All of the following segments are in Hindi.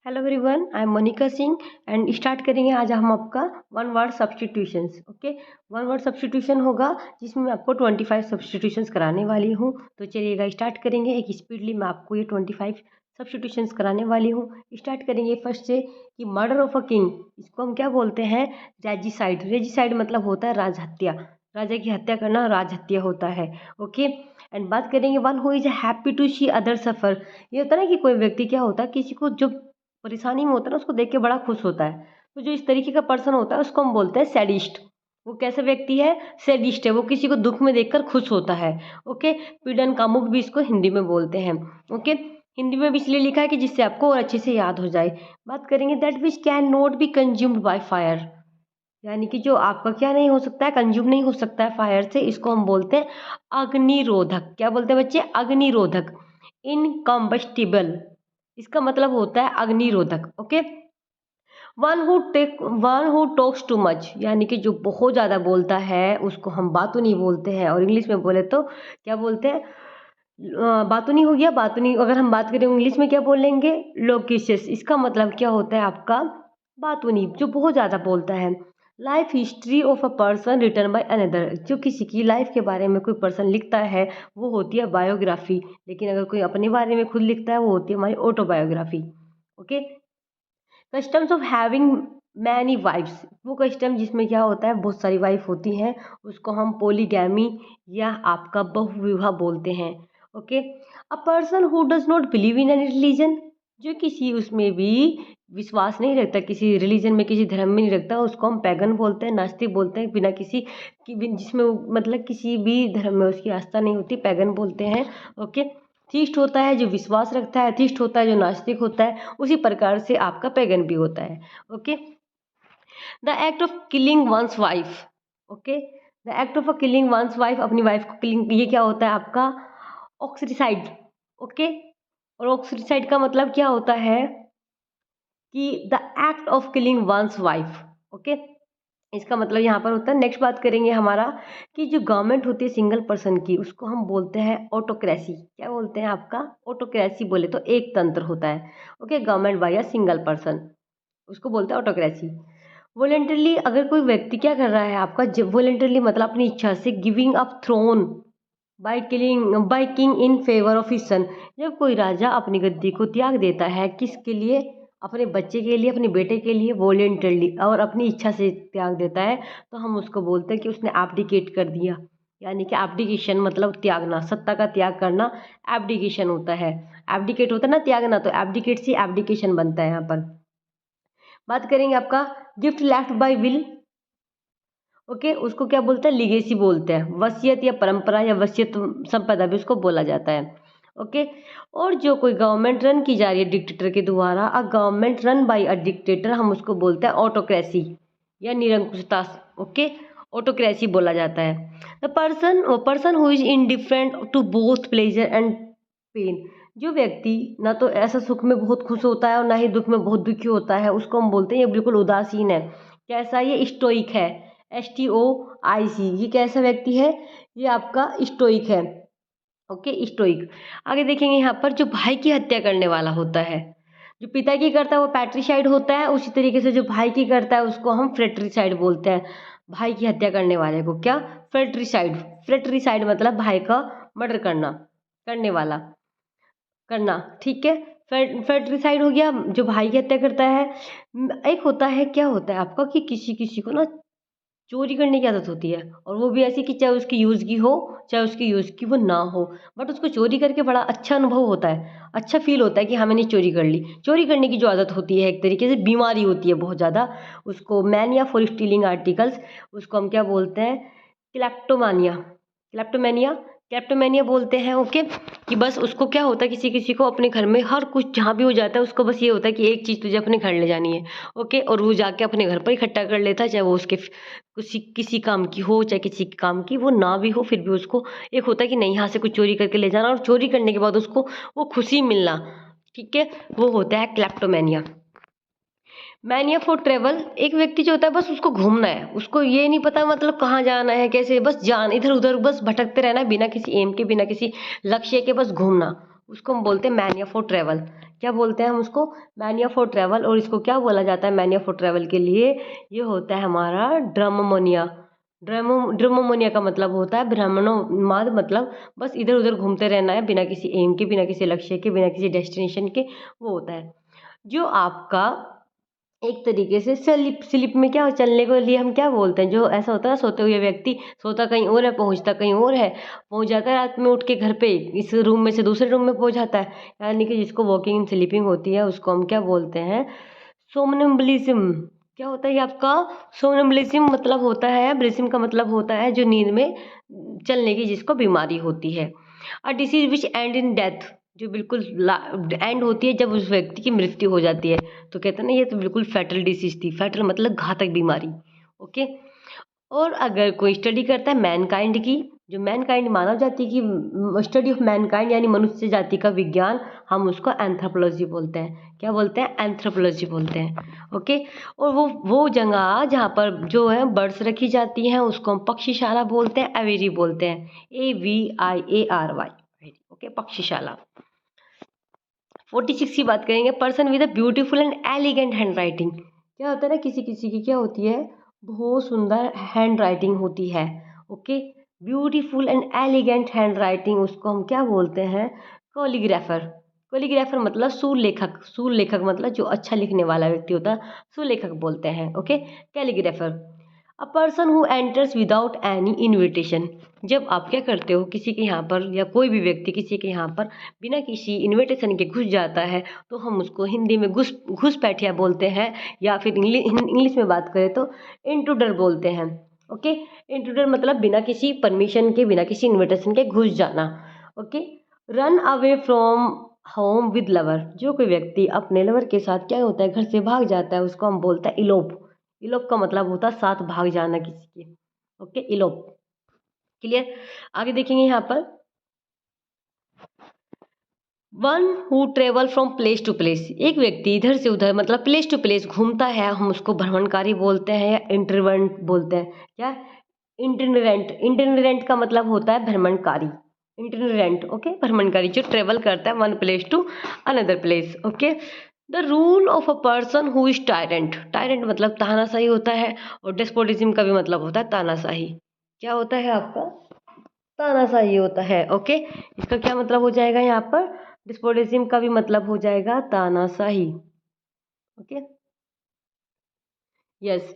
Hello everyone, I am Monika Singh and start करेंगे आज हम आपका one word substitutions. Okay, one word substitution होगा जिसमें मैं आपको 25 सब्सटीट्यूशंस कराने वाली हूँ। तो चलिएगा स्टार्ट करेंगे। एक स्पीडली मैं आपको ये 25 सब्सटीट्यूशंस कराने वाली हूँ। स्टार्ट करेंगे फर्स्ट से कि मर्डर ऑफ अ किंग, इसको हम क्या बोलते हैं? रेजिसाइड। रेजिसाइड मतलब होता है राजहत्या, राजा की हत्या करना राजहत्या होता है। ओके, एंड बात करेंगे one who is happy to see other suffer. ये होता है ना कि कोई व्यक्ति क्या होता है, किसी को जो परेशानी में होता है ना उसको देख के बड़ा खुश होता है। तो जो इस तरीके का पर्सन होता है उसको हम बोलते हैं सैडिस्ट। वो कैसा व्यक्ति है? सैडिस्ट है, वो किसी को दुख में देखकर खुश होता है। ओके, पीड़न कामुक भी इसको हिंदी में बोलते हैं। ओके, हिंदी में भी इसलिए लिखा है कि जिससे आपको और अच्छे से याद हो जाए। बात करेंगे that which can not be consumed by fire, यानी कि जो आपका क्या नहीं हो सकता है, कंज्यूम नहीं हो सकता है फायर से, इसको हम बोलते हैं अग्निरोधक। क्या बोलते हैं बच्चे? अग्निरोधक, इनकम्बस्टिबल, इसका मतलब होता है अग्निरोधक। Okay, one who talks too much, यानी कि जो बहुत ज़्यादा बोलता है उसको हम बातूनी बोलते हैं, और इंग्लिश में बोले तो क्या बोलते हैं? बातूनी हो गया। बातूनी अगर हम बात करें इंग्लिश में क्या बोलेंगे? लोकेशियस, इसका मतलब क्या होता है आपका? बातूनी, जो बहुत ज़्यादा बोलता है। Life history of a person written by another, जो किसी की लाइफ के बारे में कोई पर्सन लिखता है वो होती है बायोग्राफी, लेकिन अगर कोई अपने बारे में खुद लिखता है वो होती है हमारी autobiography. Okay, customs of having many wifes, वो कस्टम जिसमें क्या होता है बहुत सारी वाइफ होती हैं, उसको हम पोलीगैमी या आपका बहुविवाह बोलते हैं। Okay, a person who does not believe in any religion, जो किसी उसमें भी विश्वास नहीं रखता, किसी रिलीजन में किसी धर्म में नहीं रखता, उसको हम पैगन बोलते हैं, नास्तिक बोलते हैं। बिना किसी जिसमें मतलब किसी भी धर्म में उसकी आस्था नहीं होती, पैगन बोलते हैं। ओके, थीस्ट होता है जो विश्वास रखता है, थीस्ट होता है जो नास्तिक होता है, उसी प्रकार से आपका पैगन भी होता है। Okay, the act of killing one's wife. Okay, the act of killing one's wife, अपनी वाइफ को किलिंग, ये क्या होता है आपका? ऑक्सीसाइड। ओके, और ऑक्सीसाइड का मतलब क्या होता है कि the act of killing one's wife. Okay, इसका मतलब यहाँ पर होता है। नेक्स्ट बात करेंगे हमारा कि जो गवर्नमेंट होती है सिंगल पर्सन की, उसको हम बोलते हैं ऑटोक्रेसी। क्या बोलते हैं आपका? ऑटोक्रेसी बोले तो एक तंत्र होता है। Okay, government by a single person, उसको बोलते हैं ऑटोक्रेसी। वॉलेंटरली, अगर कोई व्यक्ति क्या कर रहा है आपका? जब वॉलेंटरली मतलब अपनी इच्छा से, giving up throne by king in favour of his son, जब कोई राजा अपनी गद्दी को त्याग देता है, किसके लिए? अपने बच्चे के लिए, अपने बेटे के लिए, वॉलेंटरली और अपनी इच्छा से त्याग देता है, तो हम उसको बोलते हैं कि उसने एब्डिकेट कर दिया। यानी कि एब्डिकेशन मतलब त्यागना, सत्ता का त्याग करना एब्डिकेशन होता है। एब्डिकेट होता है ना त्यागना, तो एब्डिकेट से एब्डिकेशन बनता है यहाँ पर। बात करेंगे आपका gift left by will. Okay, उसको क्या बोलते हैं? लीगेसी बोलते हैं। वसीयत या परंपरा या वसीयत संपदा भी उसको बोला जाता है। ओके, और जो कोई गवर्नमेंट रन की जा रही है डिक्टेटर के द्वारा, a government run by a dictator, हम उसको बोलते हैं ऑटोक्रेसी या निरंकुशता। ओके, ऑटोक्रेसी बोला जाता है। The person who is indifferent to both pleasure and pain, जो व्यक्ति ना तो ऐसा सुख में बहुत खुश होता है और ना ही दुख में बहुत दुखी होता है, उसको हम बोलते हैं ये बिल्कुल उदासीन है। कैसा? ये स्टोइक है। STOIC, ये कैसा व्यक्ति है? ये आपका स्टोइक है। Okay, stoic. आगे देखेंगे यहाँ पर जो भाई की हत्या करने वाला होता है, जो पिता की करता है वो पैट्रिसाइड होता है, उसी तरीके से जो भाई की करता है उसको हम फ्रेट्रिसाइड बोलते हैं। भाई की हत्या करने वाले को क्या? फ्रेट्रिसाइड। फ्रेट्रिसाइड मतलब भाई का मर्डर करना, करने वाला, करना। ठीक है, फर्टिसाइड हो गया जो भाई की हत्या करता है। एक होता है, क्या होता है आपका कि किसी किसी को ना चोरी करने की आदत होती है, और वो भी ऐसी कि चाहे उसकी यूज़ की हो चाहे उसकी यूज़ की वो ना हो, बट उसको चोरी करके बड़ा अच्छा अनुभव होता है, अच्छा फील होता है कि हाँ मैंने चोरी कर ली। चोरी करने की जो आदत होती है एक तरीके से बीमारी होती है बहुत ज़्यादा, उसको मैनिया फॉर स्टीलिंग आर्टिकल्स, उसको हम क्या बोलते हैं? क्लेप्टोमानिया। क्लेप्टोमेनिया, क्लेप्टोमेनिया बोलते हैं। ओके, कि बस उसको क्या होता है, किसी किसी को अपने घर में हर कुछ जहाँ भी हो जाता है उसको बस ये होता है कि एक चीज़ तुझे अपने घर ले जानी है। ओके, और वो जाके अपने घर पर इकट्ठा कर लेता है, चाहे वो उसके किसी किसी काम की हो चाहे किसी काम की वो ना भी हो, फिर भी उसको एक होता है कि नहीं यहाँ से कुछ चोरी करके ले जाना, और चोरी करने के बाद उसको वो खुशी मिलना। ठीक है, वो होता है क्लेप्टोमेनिया। मैनिया फॉर ट्रेवल, एक व्यक्ति जो होता है बस उसको घूमना है, उसको ये नहीं पता मतलब कहाँ जाना है कैसे, बस जान इधर उधर बस भटकते रहना है बिना किसी एम के, बिना किसी लक्ष्य के, बस घूमना, उसको हम बोलते हैं मैनिया फॉर ट्रेवल। क्या बोलते हैं हम उसको? Mania for travel. और इसको क्या बोला जाता है मैनिया फॉर ट्रैवल के लिए? ये होता है हमारा ड्रमोमोनिया। ड्रमोमोनिया का मतलब होता है भ्रमणोन्माद, मतलब बस इधर उधर घूमते रहना है बिना किसी एम के, बिना किसी लक्ष्य के, बिना किसी डेस्टिनेशन के, वो होता है। जो आपका एक तरीके से स्लिप में क्या चलने के लिए हम क्या बोलते हैं, जो ऐसा होता है ना, सोते हुए व्यक्ति सोता कहीं और है, पहुंचता कहीं और है, पहुंच जाता है रात में उठ के घर पे, इस रूम में से दूसरे रूम में पहुंच जाता है, यानी कि जिसको वॉकिंग स्लीपिंग होती है उसको हम क्या बोलते हैं? सोमनम्बलिज्म। क्या होता है ये आपका? सोमनम्बलिज्म मतलब होता है, ब्लिज्म का मतलब होता है जो नींद में चलने की जिसको बीमारी होती है। A disease which and in death, जो बिल्कुल एंड होती है जब उस व्यक्ति की मृत्यु हो जाती है। तो कहते हैं ना ये तो बिल्कुल फैटल डिसीज थी। फैटल मतलब घातक बीमारी। ओके। और अगर कोई स्टडी करता है मैनकाइंड की, जो मैनकाइंड मानव जाति की स्टडी ऑफ मैनकाइंड यानी मनुष्य जाति का विज्ञान, हम उसको एंथ्रोपोलॉजी बोलते हैं। क्या बोलते हैं? एंथ्रोपोलॉजी बोलते हैं। ओके। और वो जगह जहाँ पर जो है बर्ड्स रखी जाती हैं उसको हम पक्षीशाला बोलते हैं, एवेरी बोलते हैं, AVIARY। ओके, पक्षीशाला। 46 की बात करेंगे, person with a beautiful and elegant hand writing. क्या होता है ना, किसी किसी की क्या होती है, बहुत सुंदर हैंड राइटिंग होती है। Okay. Beautiful and elegant hand writing, उसको हम क्या बोलते हैं? कोलिग्राफर। कोलिग्राफर मतलब सुलेखक। सुलेखक मतलब जो अच्छा लिखने वाला व्यक्ति होता है, सुलेखक बोलते हैं। Okay. Calligrapher. A person who enters without any invitation. जब आप क्या करते हो, किसी के यहाँ पर या कोई भी व्यक्ति किसी के यहाँ पर बिना किसी इनविटेशन के घुस जाता है तो हम उसको हिंदी में घुसपैठिया बोलते हैं, या फिर इंग्लिश में बात करें तो इंट्रूडर बोलते हैं। ओके। इंट्रूडर मतलब बिना किसी परमिशन के, बिना किसी इनविटेशन के घुस जाना। Okay. Run away from home with lover. जो कोई व्यक्ति अपने लवर के साथ क्या होता है, घर से भाग जाता है, उसको हम बोलते हैं इलोप। इलोप का मतलब होता है साथ भाग जाना किसी के। Okay, elope. क्लियर? आगे देखेंगे यहाँ पर, one who travel from place to place. एक व्यक्ति इधर से उधर मतलब प्लेस टू प्लेस घूमता है, हम उसको भ्रमणकारी बोलते हैं या इंटरवेंट बोलते हैं। क्या? इंटरनेंट। इंटरनेंट का मतलब होता है भ्रमणकारी। इंटरनेंट। ओके, भ्रमणकारी जो ट्रेवल करता है one place to another place. Okay. The rule of a person who is tyrant. Tyrant मतलब तानाशाही होता है, और डेस्पोटिज्म का भी मतलब होता है तानाशाही। क्या होता है आपका? तानाशाही होता है। ओके। इसका क्या मतलब हो जाएगा यहाँ पर? डिस्पोटिज्म का भी मतलब हो जाएगा तानाशाही। ओके। यस,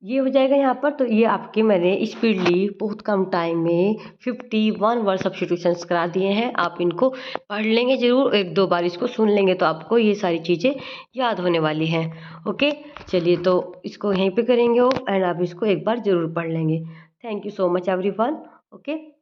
ये हो जाएगा यहाँ पर। तो ये आपके मैंने स्पीडली बहुत कम टाइम में 51 वर्ड सब्स्टिट्यूशंस करा दिए हैं। आप इनको पढ़ लेंगे जरूर, एक दो बार इसको सुन लेंगे तो आपको ये सारी चीज़ें याद होने वाली हैं। ओके। चलिए, तो इसको यहीं पे करेंगे ऑफ, एंड आप इसको एक बार ज़रूर पढ़ लेंगे। Thank you so much everyone. Okay.